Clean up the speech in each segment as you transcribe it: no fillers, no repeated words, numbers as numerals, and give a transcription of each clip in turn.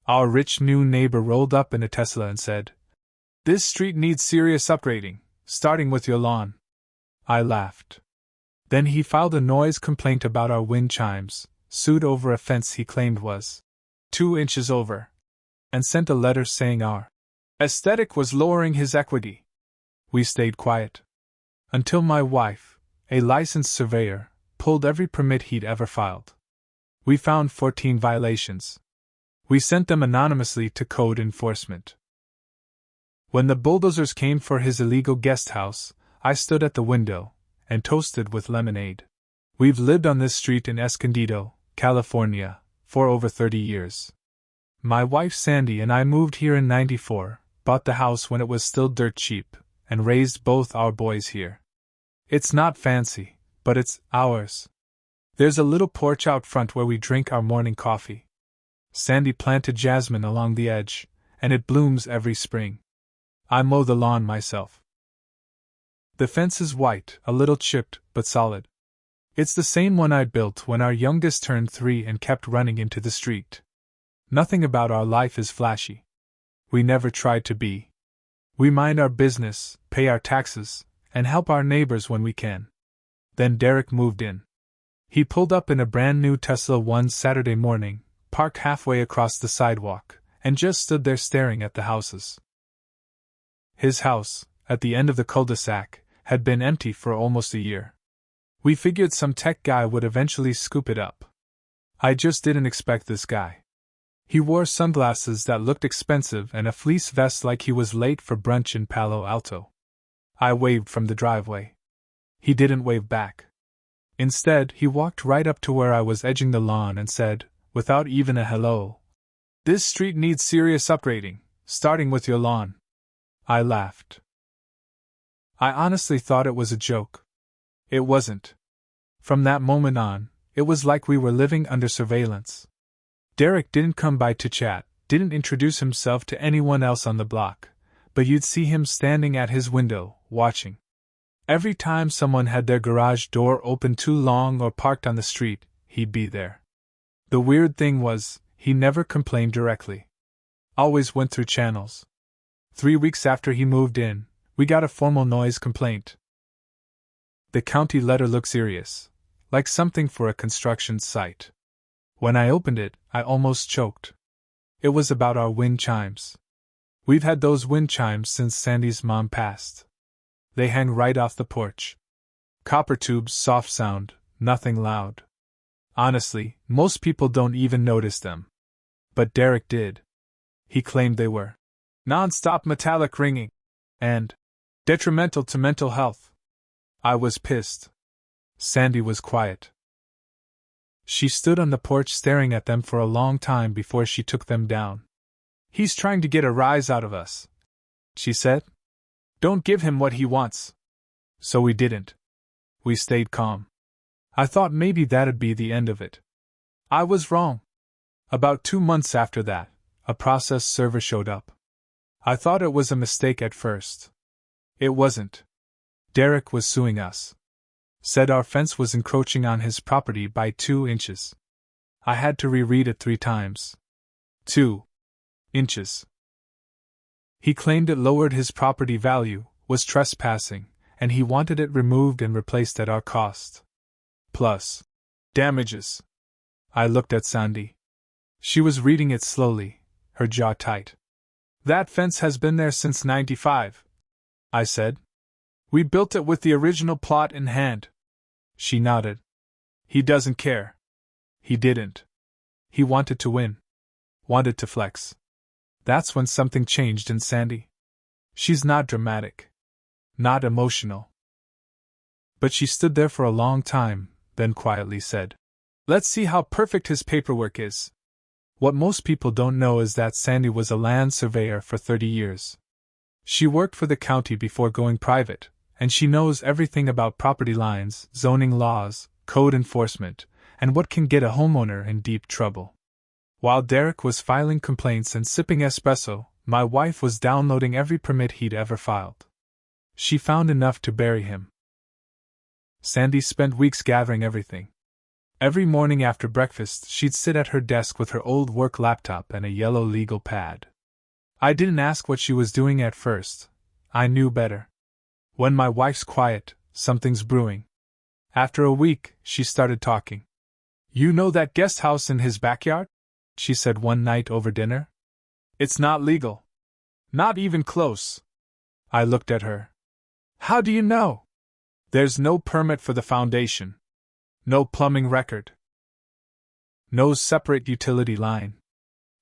Our rich new neighbor rolled up in a Tesla and said, "This street needs serious upgrading, starting with your lawn." I laughed. Then he filed a noise complaint about our wind chimes, sued over a fence he claimed was 2 inches over, and sent a letter saying our aesthetic was lowering his equity. We stayed quiet. Until my wife, a licensed surveyor, pulled every permit he'd ever filed. We found 14 violations. We sent them anonymously to code enforcement. When the bulldozers came for his illegal guest house, I stood at the window and toasted with lemonade. We've lived on this street in Escondido, California, for over 30 years. My wife Sandy and I moved here in '94, bought the house when it was still dirt cheap, and raised both our boys here. It's not fancy, but it's ours. There's a little porch out front where we drink our morning coffee. Sandy planted jasmine along the edge, and it blooms every spring. I mow the lawn myself. The fence is white, a little chipped, but solid. It's the same one I built when our youngest turned 3 and kept running into the street. Nothing about our life is flashy. We never tried to be. We mind our business, pay our taxes, and help our neighbors when we can. Then Derek moved in. He pulled up in a brand new Tesla one Saturday morning, parked halfway across the sidewalk, and just stood there staring at the houses. His house, at the end of the cul-de-sac, had been empty for almost a year. We figured some tech guy would eventually scoop it up. I just didn't expect this guy. He wore sunglasses that looked expensive and a fleece vest like he was late for brunch in Palo Alto. I waved from the driveway. He didn't wave back. Instead, he walked right up to where I was edging the lawn and said, without even a hello, "This street needs serious upgrading, starting with your lawn." I laughed. I honestly thought it was a joke. It wasn't. From that moment on, it was like we were living under surveillance. Derek didn't come by to chat, didn't introduce himself to anyone else on the block, but you'd see him standing at his window, watching. Every time someone had their garage door open too long or parked on the street, he'd be there. The weird thing was, he never complained directly. Always went through channels. 3 weeks after he moved in, we got a formal noise complaint. The county letter looked serious, like something for a construction site. When I opened it, I almost choked. It was about our wind chimes. We've had those wind chimes since Sandy's mom passed. They hang right off the porch. Copper tubes, soft sound, nothing loud. Honestly, most people don't even notice them. But Derek did. He claimed they were non-stop metallic ringing and detrimental to mental health. I was pissed. Sandy was quiet. She stood on the porch staring at them for a long time before she took them down. "He's trying to get a rise out of us," she said. "Don't give him what he wants." So we didn't. We stayed calm. I thought maybe that'd be the end of it. I was wrong. About 2 months after that, a process server showed up. I thought it was a mistake at first. It wasn't. Derek was suing us. Said our fence was encroaching on his property by 2 inches. I had to reread it 3 times. 2 inches. He claimed it lowered his property value, was trespassing, and he wanted it removed and replaced at our cost. Plus damages. I looked at Sandy. She was reading it slowly, her jaw tight. "That fence has been there since '95, I said. "We built it with the original plot in hand." She nodded. "He doesn't care." He didn't. He wanted to win. Wanted to flex. That's when something changed in Sandy. She's not dramatic. Not emotional. But she stood there for a long time, then quietly said, "Let's see how perfect his paperwork is." What most people don't know is that Sandy was a land surveyor for 30 years. She worked for the county before going private, and she knows everything about property lines, zoning laws, code enforcement, and what can get a homeowner in deep trouble. While Derek was filing complaints and sipping espresso, my wife was downloading every permit he'd ever filed. She found enough to bury him. Sandy spent weeks gathering everything. Every morning after breakfast, she'd sit at her desk with her old work laptop and a yellow legal pad. I didn't ask what she was doing at first. I knew better. When my wife's quiet, something's brewing. After a week, she started talking. You know that guest house in his backyard? She said one night over dinner. It's not legal. Not even close. I looked at her. How do you know? There's no permit for the foundation. No plumbing record. No separate utility line.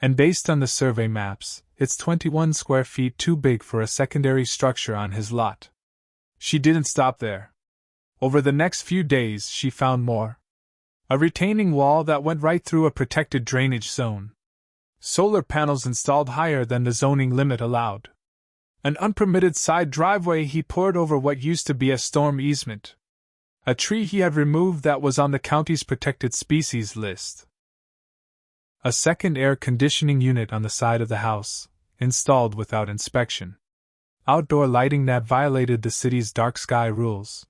And based on the survey maps, it's 21 square feet too big for a secondary structure on his lot. She didn't stop there. Over the next few days, she found more. A retaining wall that went right through a protected drainage zone. Solar panels installed higher than the zoning limit allowed. An unpermitted side driveway he poured over what used to be a storm easement. A tree he had removed that was on the county's protected species list. A second air conditioning unit on the side of the house, installed without inspection. Outdoor lighting that violated the city's dark sky rules.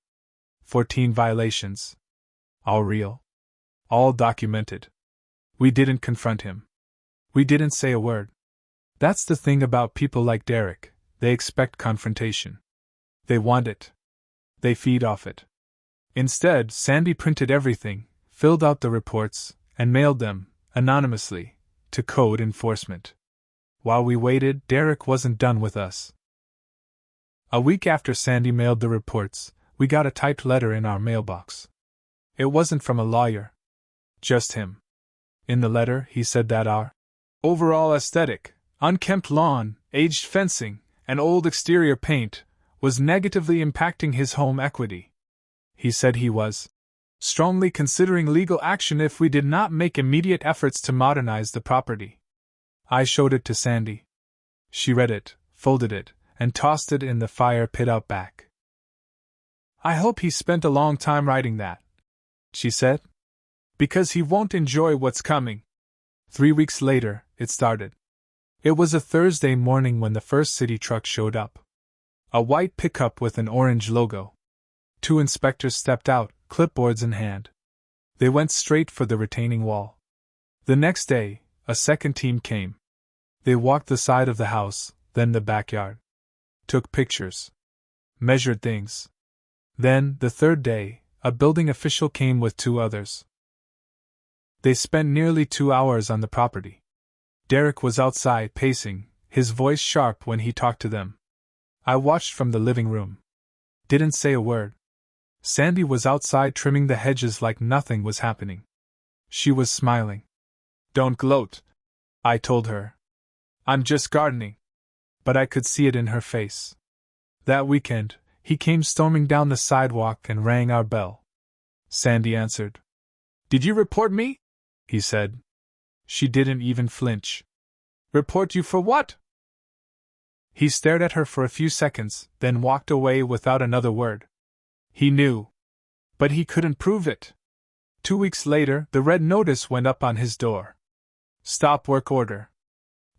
14 violations. All real. All documented. We didn't confront him. We didn't say a word. That's the thing about people like Derek, they expect confrontation. They want it. They feed off it. Instead, Sandy printed everything, filled out the reports, and mailed them, anonymously, to code enforcement. While we waited, Derek wasn't done with us. A week after Sandy mailed the reports, we got a typed letter in our mailbox. It wasn't from a lawyer. Just him. In the letter, he said that our overall aesthetic, unkempt lawn, aged fencing, and old exterior paint, was negatively impacting his home equity. He said he was strongly considering legal action if we did not make immediate efforts to modernize the property. I showed it to Sandy. She read it, folded it, and tossed it in the fire pit out back. I hope he spent a long time writing that, she said, because he won't enjoy what's coming. 3 weeks later, it started. It was a Thursday morning when the first city truck showed up. A white pickup with an orange logo. 2 inspectors stepped out, clipboards in hand. They went straight for the retaining wall. The next day, a second team came. They walked the side of the house, then the backyard. Took pictures. Measured things. Then, the third day, a building official came with 2 others. They spent nearly 2 hours on the property. Derek was outside, pacing, his voice sharp when he talked to them. I watched from the living room. Didn't say a word. Sandy was outside trimming the hedges like nothing was happening. She was smiling. Don't gloat, I told her. I'm just gardening. But I could see it in her face. That weekend, he came storming down the sidewalk and rang our bell. Sandy answered. Did you report me? He said. She didn't even flinch. Report you for what? He stared at her for a few seconds, then walked away without another word. He knew. But he couldn't prove it. 2 weeks later, the red notice went up on his door. Stop work order.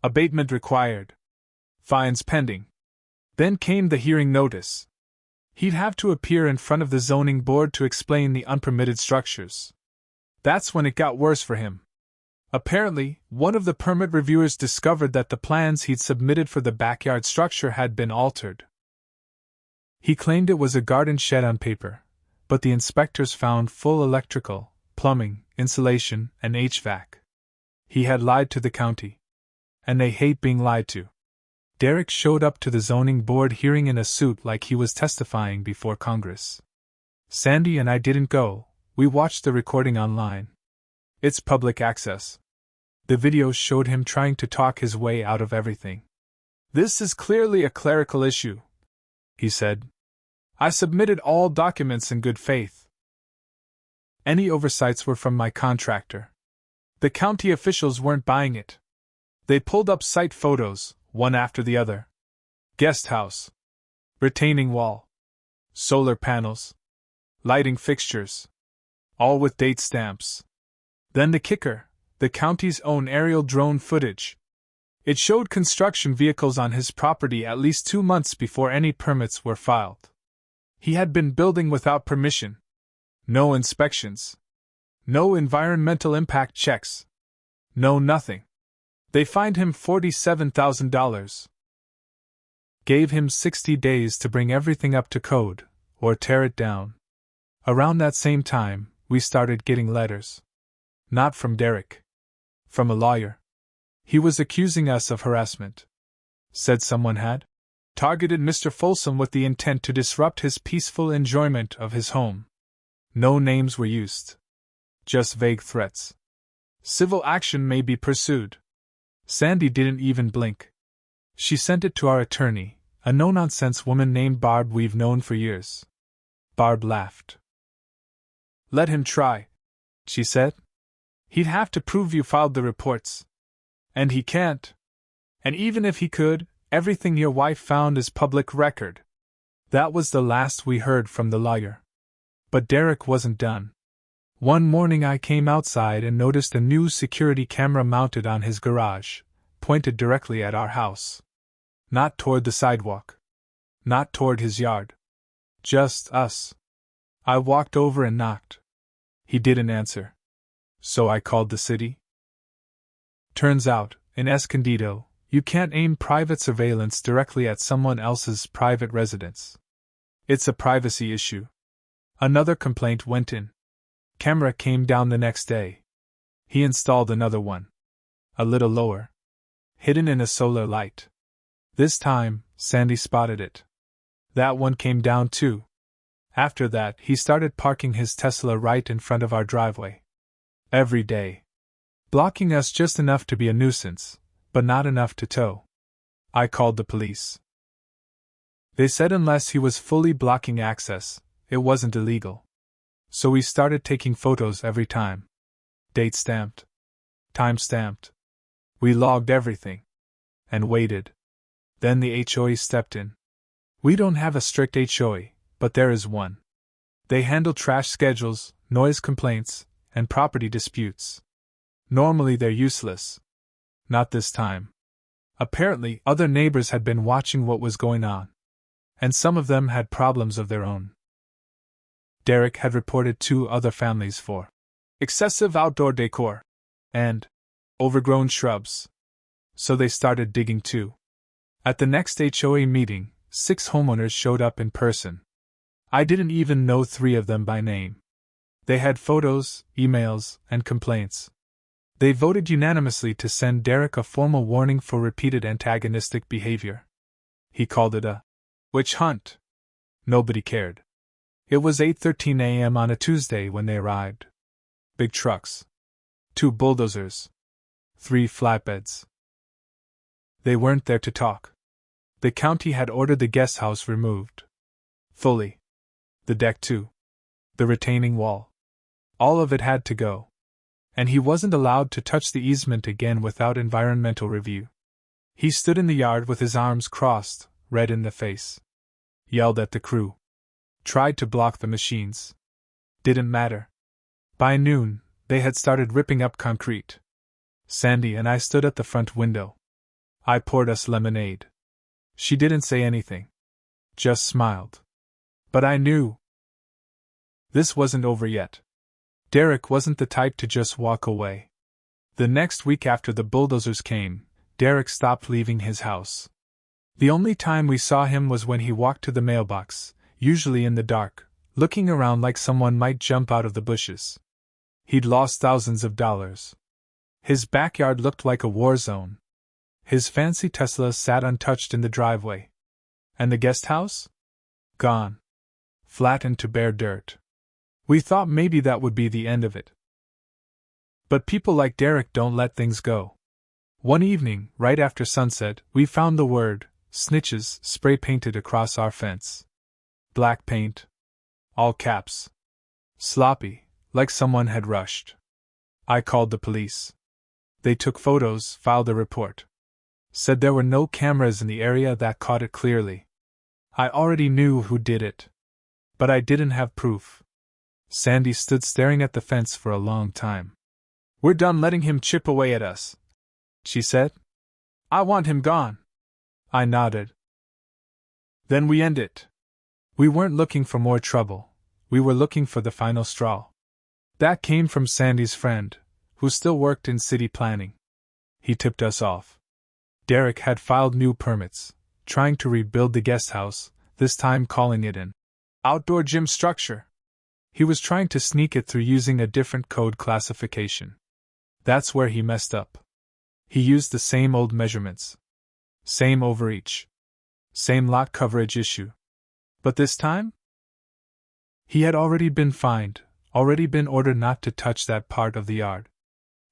Abatement required. Fines pending. Then came the hearing notice. He'd have to appear in front of the zoning board to explain the unpermitted structures. That's when it got worse for him. Apparently, one of the permit reviewers discovered that the plans he'd submitted for the backyard structure had been altered. He claimed it was a garden shed on paper, but the inspectors found full electrical, plumbing, insulation, and HVAC. He had lied to the county. And they hate being lied to. Derek showed up to the zoning board hearing in a suit like he was testifying before Congress. Sandy and I didn't go, we watched the recording online. It's public access. The videos showed him trying to talk his way out of everything. This is clearly a clerical issue, he said. I submitted all documents in good faith. Any oversights were from my contractor. The county officials weren't buying it. They pulled up site photos, one after the other. Guest house. Retaining wall. Solar panels. Lighting fixtures. All with date stamps. Then the kicker, the county's own aerial drone footage. It showed construction vehicles on his property at least 2 months before any permits were filed. He had been building without permission. No inspections. No environmental impact checks. No nothing. They fined him $47,000. Gave him 60 days to bring everything up to code, or tear it down. Around that same time, we started getting letters. Not from Derek. From a lawyer. He was accusing us of harassment. Said someone had targeted Mr. Folsom with the intent to disrupt his peaceful enjoyment of his home. No names were used. Just vague threats. Civil action may be pursued. Sandy didn't even blink. She sent it to our attorney, a no-nonsense woman named Barb we've known for years. Barb laughed. Let him try, she said. He'd have to prove you filed the reports. And he can't. And even if he could, everything your wife found is public record. That was the last we heard from the lawyer. But Derek wasn't done. One morning I came outside and noticed a new security camera mounted on his garage, pointed directly at our house. Not toward the sidewalk. Not toward his yard. Just us. I walked over and knocked. He didn't answer. So I called the city. Turns out, in Escondido, you can't aim private surveillance directly at someone else's private residence. It's a privacy issue. Another complaint went in. Camera came down the next day. He installed another one. A little lower. Hidden in a solar light. This time, Sandy spotted it. That one came down too. After that, he started parking his Tesla right in front of our driveway. Every day. Blocking us just enough to be a nuisance, but not enough to tow. I called the police. They said unless he was fully blocking access, it wasn't illegal. So we started taking photos every time. Date stamped. Time stamped. We logged everything. And waited. Then the HOA stepped in. We don't have a strict HOA, but there is one. They handle trash schedules, noise complaints, and property disputes. Normally they're useless. Not this time. Apparently, other neighbors had been watching what was going on. And some of them had problems of their own. Derek had reported 2 other families for excessive outdoor decor and overgrown shrubs. So they started digging too. At the next HOA meeting, 6 homeowners showed up in person. I didn't even know 3 of them by name. They had photos, emails, and complaints. They voted unanimously to send Derek a formal warning for repeated antagonistic behavior. He called it a witch hunt. Nobody cared. It was 8:13 a.m. on a Tuesday when they arrived. Big trucks. 2 bulldozers. 3 flatbeds. They weren't there to talk. The county had ordered the guest house removed. Fully. The deck too. The retaining wall. All of it had to go. And he wasn't allowed to touch the easement again without environmental review. He stood in the yard with his arms crossed, red in the face. Yelled at the crew. Tried to block the machines. Didn't matter. By noon, they had started ripping up concrete. Sandy and I stood at the front window. I poured us lemonade. She didn't say anything. Just smiled. But I knew. This wasn't over yet. Derek wasn't the type to just walk away. The next week after the bulldozers came, Derek stopped leaving his house. The only time we saw him was when he walked to the mailbox, usually in the dark, looking around like someone might jump out of the bushes. He'd lost thousands of dollars. His backyard looked like a war zone. His fancy Tesla sat untouched in the driveway. And the guest house? Gone. Flattened to bare dirt. We thought maybe that would be the end of it. But people like Derek don't let things go. One evening, right after sunset, we found the word, snitches, spray painted across our fence. Black paint. All caps. Sloppy, like someone had rushed. I called the police. They took photos, filed a report. Said there were no cameras in the area that caught it clearly. I already knew who did it. But I didn't have proof. Sandy stood staring at the fence for a long time. We're done letting him chip away at us, she said. I want him gone. I nodded. Then we end it. We weren't looking for more trouble. We were looking for the final straw. That came from Sandy's friend, who still worked in city planning. He tipped us off. Derek had filed new permits, trying to rebuild the guest house, this time calling it an outdoor gym structure. He was trying to sneak it through using a different code classification. That's where he messed up. He used the same old measurements. Same overreach. Same lot coverage issue. But this time? He had already been fined, already been ordered not to touch that part of the yard.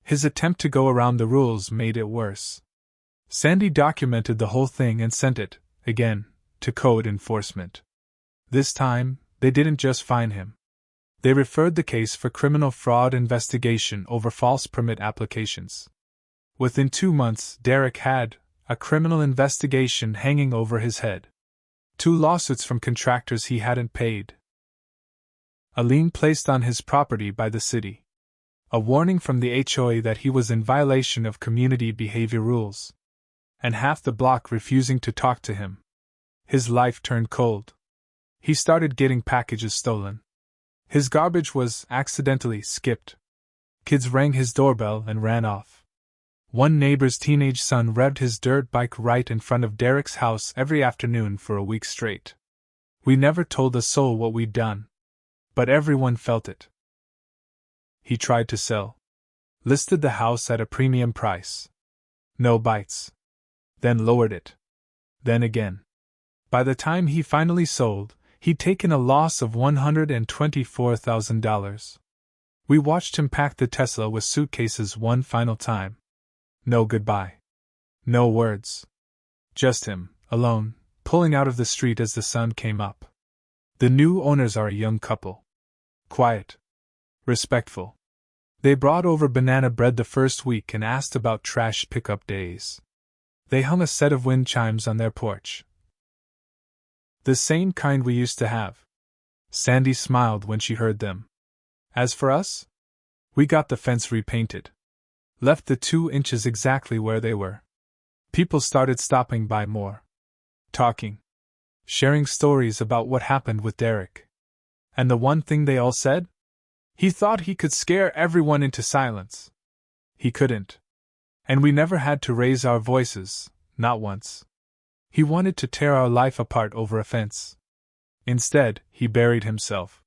His attempt to go around the rules made it worse. Sandy documented the whole thing and sent it, again, to code enforcement. This time, they didn't just fine him. They referred the case for criminal fraud investigation over false permit applications. Within 2 months, Derek had a criminal investigation hanging over his head. 2 lawsuits from contractors he hadn't paid. A lien placed on his property by the city. A warning from the HOA that he was in violation of community behavior rules. And half the block refusing to talk to him. His life turned cold. He started getting packages stolen. His garbage was accidentally skipped. Kids rang his doorbell and ran off. One neighbor's teenage son revved his dirt bike right in front of Derek's house every afternoon for a week straight. We never told a soul what we'd done. But everyone felt it. He tried to sell. Listed the house at a premium price. No bites. Then lowered it. Then again. By the time he finally sold, he'd taken a loss of $124,000. We watched him pack the Tesla with suitcases one final time. No goodbye. No words. Just him, alone, pulling out of the street as the sun came up. The new owners are a young couple. Quiet. Respectful. They brought over banana bread the first week and asked about trash pickup days. They hung a set of wind chimes on their porch. The same kind we used to have. Sandy smiled when she heard them. As for us? We got the fence repainted. Left the 2 inches exactly where they were. People started stopping by more. Talking. Sharing stories about what happened with Derek. And the one thing they all said? He thought he could scare everyone into silence. He couldn't. And we never had to raise our voices, not once. He wanted to tear our life apart over a fence. Instead, he buried himself.